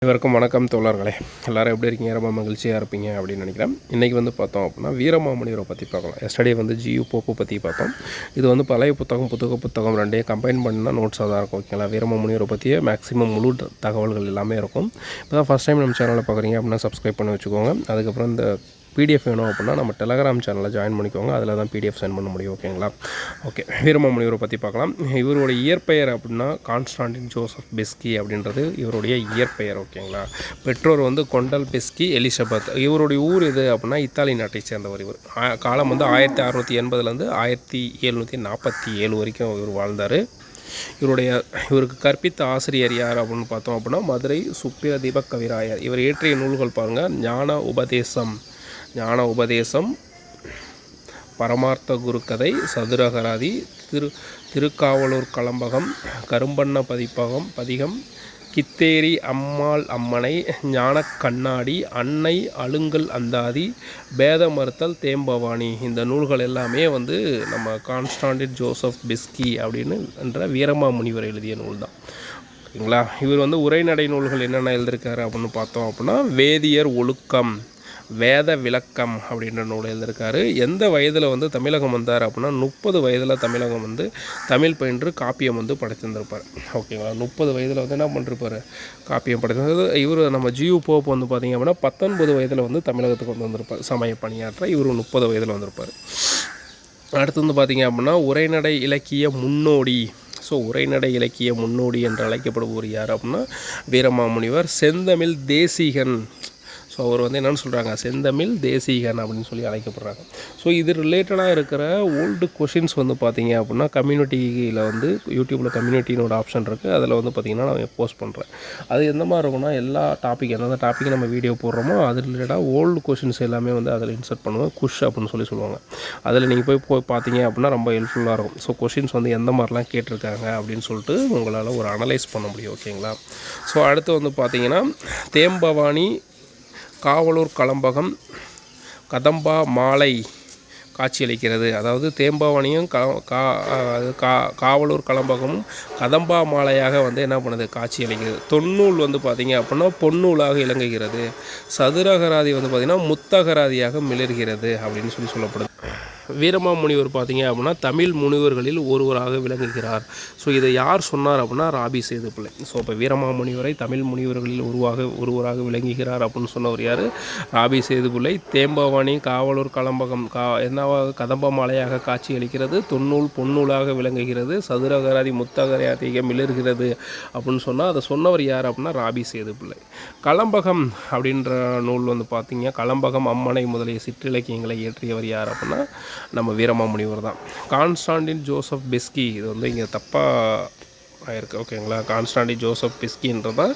அனைவருக்கும் வணக்கம் தோழர்களே. எல்லோரும் எப்படி இருக்கீங்க? ரொம்ப மகிழ்ச்சியாக இருப்பீங்க அப்படின்னு நினைக்கிறேன். இன்றைக்கி பார்த்தோம் அப்படின்னா வீரமாமுனிவரை பற்றி பார்க்கலாம். எஸ்டர்டே ஜியு போப்பு பற்றி பார்த்தோம். இது பழைய புத்தகம் புத்தகம் ரெண்டையும் கம்பைன் பண்ணால் நோட்ஸாக தான் இருக்கும். ஓகேங்களா? வீரமாமுனிவரை பற்றிய மேக்ஸிமம் முழு தகவல்கள் எல்லாமே இருக்கும். இப்போ தான் ஃபஸ்ட் டைம் நம்ம சேனலில் பார்க்குறீங்க அப்படின்னா சப்ஸ்கிரைப் பண்ணி வச்சுக்கோங்க. அதுக்கப்புறம் இந்த பிடிஎஃப் வேணும் அப்படின்னா நம்ம டெலகிராம் சேனலில் ஜாயின் பண்ணிக்கோங்க. அதில் தான் பிடிஎஃப் சென்ட் பண்ண முடியும். ஓகேங்களா? ஓகே, வீரமாமுனிவரை பற்றி பார்க்கலாம். இவருடைய இயற்பெயர் அப்படின்னா கான்ஸ்டாண்டின் ஜோசப் பெஸ்கி அப்படின்றது இவருடைய இயற்பெயர். ஓகேங்களா? பெற்றோர் கொண்டல் பெஸ்கி எலிசபெத். இவருடைய ஊர் எது அப்படின்னா இத்தாலி நாட்டை சேர்ந்தவர். இவர் காலம் 1680 1747 வரைக்கும் இவர் வாழ்ந்தார். இவருக்கு கற்பித்த ஆசிரியர் யார் அப்படின்னு பார்த்தோம் அப்படின்னா மதுரை சுப்பிரதீப கவிராயர். இவர் இயற்றிய நூல்கள் பாருங்கள்: ஞான உபதேசம், பரமார்த்த குருக்கதை, சதுரகராதி, திருக்காவலூர் கலம்பகம், கரும்பண்ண பதிகம், கித்தேரி அம்மாள் அம்மனை, ஞான கண்ணாடி, அன்னை அழுங்கல் அந்தாதி, பேத மறுத்தல், தேம்பவாணி. இந்த நூல்கள் எல்லாமே நம்ம கான்ஸ்டாண்டின் ஜோசப் பெஸ்கி அப்படின்னு என்ற வீரமாமுனிவர் எழுதிய நூல் தான். ஓகேங்களா? இவர் உரைநடை நூல்கள் என்னென்ன எழுதியிருக்காரு அப்படின்னு பார்த்தோம் அப்படின்னா வேதியர் ஒழுக்கம், வேத விளக்கம் அப்படின்ற நூல் எழுதியிருக்காரு. எந்த வயதில் தமிழகம் வந்தார் அப்படின்னா 30 வயதில் தமிழகம் தமிழ் பயின்று காப்பியம் படைத்திருந்திருப்பார். ஓகேங்களா? 30 வயதில் என்ன பண்ணிருப்பார்? காப்பியம் படைத்திருந்தது. இவர் நம்ம ஜியு போப் பார்த்திங்க அப்படின்னா 19 வயதில் தமிழகத்துக்கு வந்திருப்பார் சமய பணியாற்ற. இவர் 30 வயதில் வந்திருப்பார். அடுத்து பார்த்திங்க அப்படின்னா உரைநடை இலக்கிய முன்னோடி. உரைநடை இலக்கிய முன்னோடி என்று அழைக்கப்படுபவர் யார் அப்படின்னா வீரமாமுனிவர். செந்தமிழ் தேசிகன். அவர் என்னென்னு சொல்கிறாங்க? செந்தமிழ் தேசிகன் அப்படின்னு சொல்லி அழைக்கப்படுறாங்க. இது ரிலேட்டடாக இருக்கிற ஓல்டு கொஷின்ஸ் பார்த்தீங்க அப்படின்னா கம்யூனிட்டியில் யூடியூப்பில் கம்யூனிட்டின்னு ஒரு ஆப்ஷன் இருக்குது. அதில் பார்த்திங்கன்னா நான் போஸ்ட் பண்ணுறேன். அது எந்த மாதிரி இருக்கும்னா எல்லா டாபிக் எந்தெந்த டாப்பிக் நம்ம வீடியோ போடுறோமோ அது ரிலேட்டடாக ஓல்டு கொஷின்ஸ் எல்லாமே அதில் இன்சர்ட் பண்ணுவோம். குஷ் அப்படின்னு சொல்லுவாங்க. அதில் நீங்கள் போய் பார்த்தீங்க அப்படின்னா ரொம்ப ஹெல்ப்ஃபுல்லாக இருக்கும். கொஷின்ஸ் எந்த மாதிரிலாம் கேட்டிருக்காங்க அப்படின்னு சொல்லிட்டு உங்களால் ஒரு அனலைஸ் பண்ண முடியும். ஓகேங்களா? அடுத்து பார்த்தீங்கன்னா தேம்பவாணி, காவலூர் கலம்பகம், கதம்பா மாலை காட்சியளிக்கிறது. அதாவது தேம்பாவணியும் காவலூர் கலம்பகமும் கதம்பா மாலையாக என்ன பண்ணுது? காட்சியளிக்கிறது. தொன்னூல் பார்த்திங்க அப்படின்னா பொன்னூலாக இலங்குகிறது. சதுரகராதி பார்த்திங்கன்னா முத்தகராதியாக மிளர்கிறது அப்படின்னு சொல்லப்படுது. வீரமாமுனிவர் பார்த்திங்க அப்படின்னா தமிழ் முனிவர்களில் ஒருவராக விளங்குகிறார். இதை யார் சொன்னார் அப்படின்னா ராபி சேதுப்பிள்ளை. இப்போ வீரமாமுனிவரை தமிழ் முனிவர்களில் ஒருவராக விளங்குகிறார் அப்படின்னு சொன்னவர் யார்? ராபி சேதுப்பிள்ளை. தேம்பவாணி காவலூர் கலம்பகம் என்னவாக கதம்ப மாலையாக காட்சி அளிக்கிறது. தொன்னூல் பொன்னூலாக விளங்குகிறது. சதுரகராதி முத்தகராதியாக மிளர்கிறது அப்படின்னு சொன்னால் அதை சொன்னவர் யார் அப்படின்னா ராபி சேதுப்பிள்ளை. கலம்பகம் அப்படின்ற நூல் பார்த்திங்க கலம்பகம் அம்மனை முதலிய சிற்றிலக்கியங்களை இயற்றியவர் யார் அப்படின்னா நம்ம வீரமாமுனிவர் தான். Constantine Joseph Beschi. இது இங்கே தப்பாக ஆயிருக்கு. ஓகேங்களா? கான்ஸ்டாண்டின் ஜோசப் பெஸ்கின்றதான்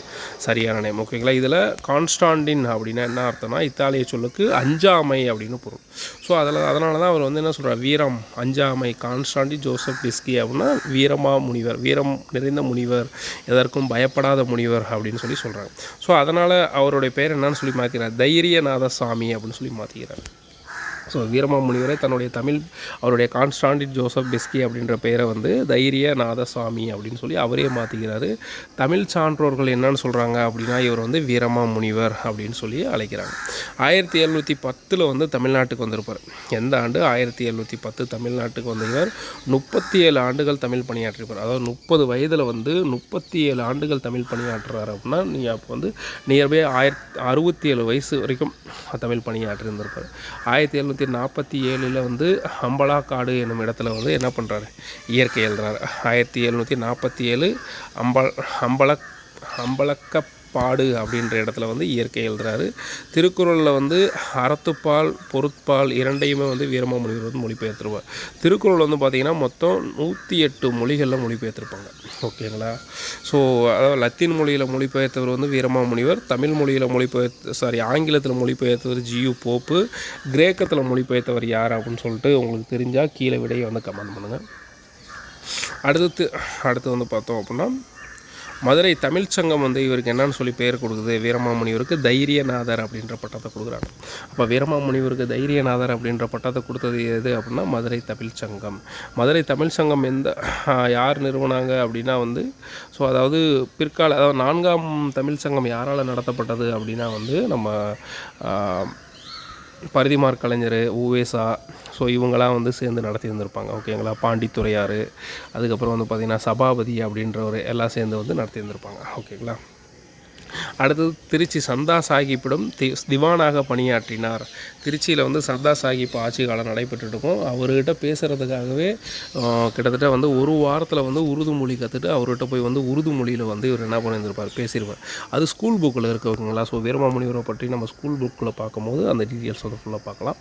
சரியான நேம். ஓகேங்களா? இதில் கான்ஸ்டாண்டின் அப்படின்னா என்ன அர்த்தம்னா இத்தாலிய சொல்லுக்கு அஞ்சாமை அப்படின்னு பொருள். அதனால தான் அவர் என்ன சொல்கிறார்? வீரம், அஞ்சாமை. கான்ஸ்டாண்டின் ஜோசப் பெஸ்கி அப்படின்னா வீரமாமுனிவர், வீரம் நிறைந்த முனிவர், எதற்கும் பயப்படாத முனிவர் அப்படின்னு சொல்கிறாங்க. அதனால் அவருடைய பேர் என்னன்னு சொல்லி மாற்றிக்கிறார்? தைரியநாத சாமி அப்படின்னு சொல்லி மாற்றிக்கிறார். வீரமாமுனிவரை தன்னுடைய அவருடைய கான்ஸ்டாண்டின் ஜோசப் பெஸ்கி அப்படின்ற பெயரை தைரியநாதசாமி அப்படின்னு சொல்லி அவரே மாற்றிக்கிறாரு. தமிழ் சான்றோர்கள் என்னன்னு சொல்கிறாங்க அப்படின்னா இவர் வீரமாமுனிவர் அப்படின்னு சொல்லி அழைக்கிறாங்க. 1710 தமிழ்நாட்டுக்கு வந்திருப்பார். எந்த ஆண்டு? 1710 தமிழ்நாட்டுக்கு வந்த இவர் 37 ஆண்டுகள் தமிழ் பணியாற்றிருப்பார். அதாவது 30 வயதில் 37 ஆண்டுகள் தமிழ் பணியாற்றுறாரு அப்படின்னா நீங்கள் அப்போ நியர்பை 67 வயசு வரைக்கும் தமிழ் பணியாற்றி இருந்திருப்பார். 1747 அம்பலாக்காடு என்னும் இடத்துல என்ன பண்ணுறாரு? இயற்கை எழுதுறாரு. 1747 அம்பலக்கப்பாடு அப்படின்ற இடத்துல இயற்கை எழுதுறாரு. திருக்குறளில் அறத்துப்பால் பொருட்பால் இரண்டையுமே வீரமாமுனிவர் மொழிபெயர்த்துருவார். திருக்குறள் பார்த்திங்கன்னா மொத்தம் 108 மொழிகளில் மொழிபெயர்த்திருப்பாங்க. ஓகேங்களா? அதாவது லத்தீன் மொழியில் மொழிபெயர்த்தவர் வீரமாமுனிவர். தமிழ் மொழியில் ஆங்கிலத்தில் மொழிபெயர்த்தவர் ஜியு போப்பு. கிரேக்கத்தில் மொழிபெயர்த்தவர் யார் அப்படின்னு சொல்லிட்டு உங்களுக்கு தெரிஞ்சால் கீழே விடையை கமெண்ட் பண்ணுங்கள். அடுத்து பார்த்தோம் அப்படின்னா மதுரை தமிழ்ச்சங்கம் வந்து இவருக்கு என்னன்னு சொல்லி பேர் கொடுக்குது, வீரமாமுனிவருக்கு தைரியநாதர் அப்படின்ற பட்டத்தை கொடுக்குறாங்க. அப்போ வீரமாமுனிவருக்கு தைரியநாதர் அப்படின்ற பட்டத்தை கொடுத்தது எது அப்படின்னா மதுரை தமிழ்ச்சங்கம். மதுரை தமிழ்ச்சங்கம் யார் நிறுவனாங்க அப்படின்னா வந்து ஸோ அதாவது பிற்கால அதாவது 4ஆம் தமிழ்ச்சங்கம் யாரால் நடத்தப்பட்டது அப்படின்னா வந்து நம்ம பரிதிமார் கலைஞர், உவேசா, ஸோ இவங்களாம் வந்து சேர்ந்து நடத்தி இருந்திருப்பாங்க. ஓகேங்களா. பாண்டித்துறையார், அதுக்கப்புறம் வந்து பார்த்திங்கன்னா சபாபதி அப்படின்றவர் எல்லாம் சேர்ந்து வந்து நடத்தி இருந்திருப்பாங்க. ஓகேங்களா. அடுத்தது திருச்சி சந்தா சாஹிப்பிடம் திவானாக பணியாற்றினார். திருச்சியில் வந்து சந்தா சாஹிப் ஆட்சி காலம் நடைபெற்றுருக்கும். அவர்கிட்ட பேசுகிறதுக்காகவே கிட்டத்தட்ட வந்து ஒரு வாரத்தில் வந்து உருது மொழி கற்றுட்டு அவர்கிட்ட போய் வந்து உருது மொழியில் வந்து இவர் என்ன பண்ணியிருப்பார், பேசியிருப்பார். அது ஸ்கூல் புக்கில் இருக்குங்களா. ஸோ வீரமாமுனிவரை பற்றி நம்ம ஸ்கூல் புக்கில் பார்க்கும்போது அந்த டீட்டெயில்ஸ் வந்து ஃபுல்லாக பார்க்கலாம்.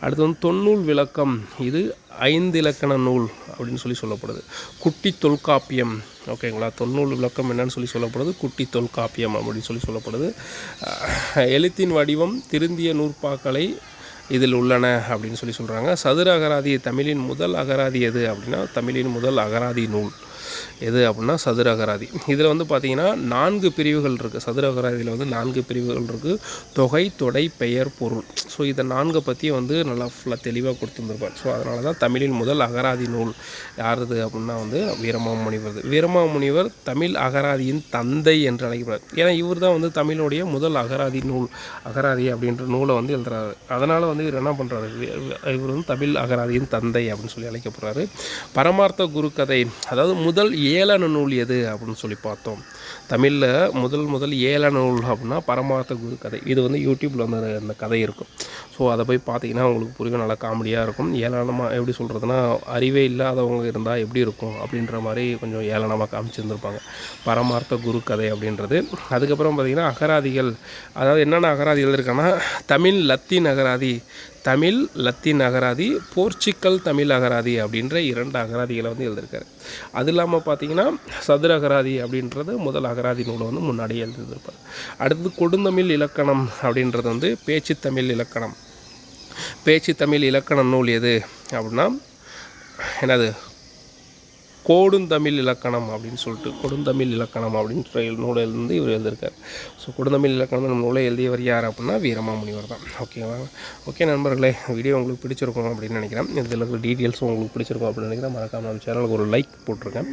அடுத்து வந்து தொன்னூல் விளக்கம், இது 5 இலக்கண நூல் அப்படின்னு சொல்லப்படுது. குட்டி தொல்காப்பியம். ஓகேங்களா. தொன்னூல் விளக்கம் என்னன்னு சொல்லப்படுது, குட்டி தொல்காப்பியம் அப்படின்னு சொல்லப்படுது. எழுத்தின் வடிவம் திருந்திய நூற்பாக்களை இதில் உள்ளன அப்படின்னு சொல்கிறாங்க. சதுர அகராதி, தமிழின் முதல் அகராதி எது அப்படின்னா தமிழின் முதல் அகராதி நூல் எது அப்படின்னா சதுர அகராதி. இதில் வந்து பார்த்திங்கன்னா 4 பிரிவுகள் இருக்குது. சதுர அகராதியில் வந்து 4 பிரிவுகள் இருக்குது. தொகை, தொடை, பெயர், பொருள். ஸோ இதை 4 பற்றி வந்து நல்லா ஃபுல்லாக தெளிவாக கொடுத்துருந்துருப்பார். ஸோ அதனால தான் தமிழின் முதல் அகராதி நூல் யாருது அப்படின்னா வந்து வீரமாமுனிவர். வீரமாமுனிவர் தமிழ் அகராதியின் தந்தை என்று அழைக்கப்படுறார். ஏன்னா இவர் தான் வந்து தமிழுடைய முதல் அகராதி நூல், அகராதி அப்படின்ற நூலை வந்து எழுதுறாரு. அதனால் வந்து இவர் என்ன பண்ணுறாரு, இவர் வந்து தமிழ் அகராதியின் தந்தை அப்படின்னு சொல்லி அழைக்கப்படுறாரு. பரமார்த்த குருக்கதை, அதாவது முதல் ஏளன நூல் எது அப்படின்னு சொல்லி பார்த்தோம். தமிழில் முதல் ஏளன நூல் அப்படின்னா பரமார்த்த குரு கதை. இது வந்து யூடியூப்பில் வந்து அந்த கதை இருக்கும். ஸோ அதை போய் பார்த்தீங்கன்னா உங்களுக்கு புரியும், நல்லா காமெடியாக இருக்கும். ஏளனமாக எப்படி சொல்கிறதுனா, அறிவே இல்லாதவங்க இருந்தால் எப்படி இருக்கும் அப்படின்ற மாதிரி கொஞ்சம் ஏளனமாக காமிச்சிருந்துருப்பாங்க பரமார்த்த குரு கதை அப்படின்றது. அதுக்கப்புறம் பார்த்திங்கன்னா அகராதிகள், அதாவது என்னென்ன அகராதிகள் இருக்கான்னா தமிழ் லத்தீன் அகராதி, தமிழ் லத்தீன் அகராதி, போர்ச்சுக்கல் தமிழ் அகராதி அப்படின்ற 2 அகராதிகளை வந்து எழுதியிருக்காரு. அது இல்லாமல் பார்த்திங்கன்னா சதுர அகராதி அப்படின்றது முதல் அகராதி நூலை வந்து முன்னாடியே எழுதியிருப்பார். அடுத்தது கொடுந்தமிழ் இலக்கணம் அப்படின்றது வந்து பேச்சு தமிழ் இலக்கணம். பேச்சு தமிழ் இலக்கண நூல் எது அப்படின்னா என்னது, கொடுந்தமிழ் இலக்கணம் அப்படின்னு சொல்லிட்டு கொடுந்தமிழ் இலக்கணம் அப்படின்ற நூலில் இருந்து இவர் எழுதியிருக்கார். ஸோ கொடுந்தமிழ் இலக்கணம் நம்ம நூலை எழுதியவர் யார் அப்படின்னா வீரமாமுனிவர் தான். ஓகேவா. ஓகே நண்பர்களே, வீடியோ உங்களுக்கு பிடிச்சிருக்கும் அப்படின்னு நினைக்கிறேன். இதில் இருக்கிற டீட்டெயில்ஸும் உங்களுக்கு பிடிச்சிருக்கும் அப்படின்னு நினைக்கிறேன். மறக்காம நம்ம சேனலுக்கு ஒரு லைக் போட்டிருக்கேன்.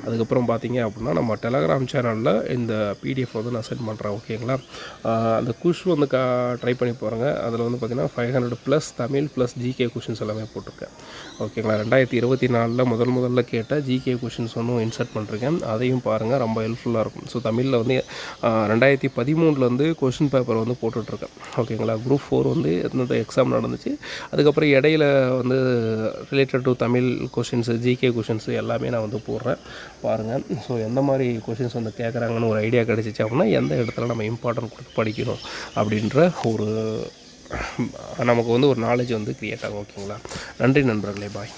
அதுக்கப்புறம் பார்த்தீங்க அப்படின்னா நம்ம டெலகிராம் சேனலில் இந்த பிடிஎஃப் வந்து நான் சென்ட் பண்ணுறேன். ஓகேங்களா. அந்த குஷ் வந்து ட்ரை பண்ணி பாருங்கள். அதில் வந்து பார்த்திங்கன்னா 500+ தமிழ் + ஜிகே கொஷின்ஸ் எல்லாமே போட்டிருக்கேன். ஓகேங்களா. 2024 முதல்ல கேட்ட ஜிகே கொஷின்ஸ் ஒன்றும் இன்சர்ட் பண்ணிருக்கேன். அதையும் பாருங்கள், ரொம்ப ஹெல்ப்ஃபுல்லாக இருக்கும். ஸோ தமிழில் வந்து 2013 கொஷின் பேப்பர் வந்து போட்டுட்ருக்கேன். ஓகேங்களா. குரூப் 4 வந்து இந்த எக்ஸாம் நடந்துச்சு. அதுக்கப்புறம் இடையில வந்து related to Tamil questions, GK questions எல்லாமே நான் வந்து போடுறேன், பாருங்கள். ஸோ எந்த மாதிரி கொஷின்ஸ் வந்து கேட்குறாங்கன்னு ஒரு ஐடியா கிடச்சிச்சு அப்படின்னா எந்த இடத்துல நம்ம இம்பார்ட்டன்ட் கொடுத்து படிக்கணும் அப்படின்ற ஒரு நமக்கு வந்து ஒரு நாலேஜ் வந்து க்ரியேட் ஆகும். ஓகேங்களா. நன்றி நண்பர்களே, பாய்.